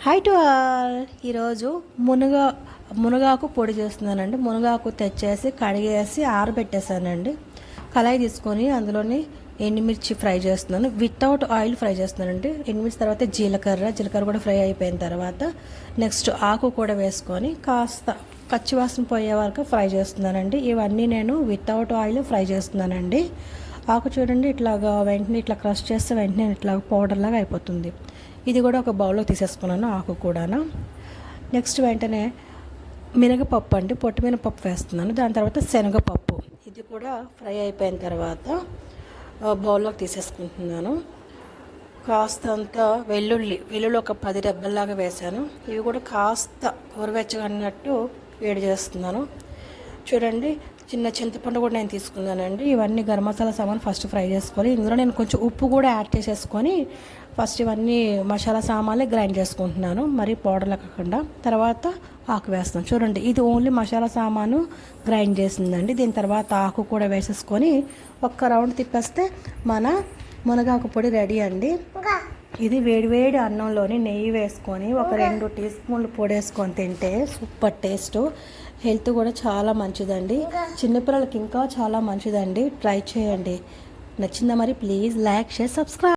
High to all. ఈరోజు మునగాకు పొడి చేస్తున్నానండి. మునగాకు తెచ్చేసి కడిగేసి ఆరబెట్టేసానండి. కళాయి తీసుకొని అందులోని ఎండుమిర్చి ఫ్రై చేస్తున్నాను. వితౌట్ ఆయిల్ ఫ్రై చేస్తున్నానండి. ఎండుమిర్చి తర్వాత జీలకర్ర కూడా ఫ్రై అయిపోయిన తర్వాత నెక్స్ట్ ఆకు కూడా వేసుకొని కాస్త పచ్చివాసన పోయే వరకు ఫ్రై చేస్తున్నానండి. ఇవన్నీ నేను వితౌట్ ఆయిల్ ఫ్రై చేస్తున్నానండి. ఆకు చూడండి, ఇట్లాగా వెంటనే ఇట్లా క్రష్ చేస్తే వెంటనే ఇట్లా పౌడర్ లాగా అయిపోతుంది. ఇది కూడా ఒక బౌల్లో తీసేసుకున్నాను, ఆకు కూడా. నెక్స్ట్ వెంటనే మినగపప్పు అండి, పొట్టు మినపప్పు వేస్తున్నాను. దాని తర్వాత శనగపప్పు, ఇది కూడా ఫ్రై అయిపోయిన తర్వాత బౌల్లోకి తీసేసుకుంటున్నాను. కాస్తంత వెల్లుల్లి ఒక 10 రెబ్బల్లాగా వేసాను. ఇవి కూడా కాస్త గోరువెచ్చగా అన్నట్టు వేడి చేస్తున్నాను. చూడండి, చిన్న చింతపండు కూడా నేను తీసుకున్నానండి. ఇవన్నీ గరం మసాలా సామాన్ ఫస్ట్ ఫ్రై చేసుకొని ఇందులో నేను కొంచెం ఉప్పు కూడా యాడ్ చేసేసుకొని ఫస్ట్ ఇవన్నీ మసాలా సామాన్లు గ్రైండ్ చేసుకుంటున్నాను, మరి పౌడర్లు కాకుండా. తర్వాత ఆకు వేస్తాను. చూడండి, ఇది ఓన్లీ మసాలా సామాను గ్రైండ్ చేసిందండి. దీని తర్వాత ఆకు కూడా వేసేసుకొని ఒక్క రౌండ్ తిప్పేస్తే మన మునగాకు పొడి రెడీ అండి. ఇది వేడివేడి అన్నంలోని నెయ్యి వేసుకొని ఒక 2 టీ స్పూన్లు పొడి వేసుకొని తింటే సూపర్ టేస్ట్. హెల్త్ కూడా చాలా మంచిదండి. చిన్నపిల్లలకి ఇంకా చాలా మంచిదండి. ట్రై చేయండి. నచ్చిందా మరి? Please like, share, subscribe.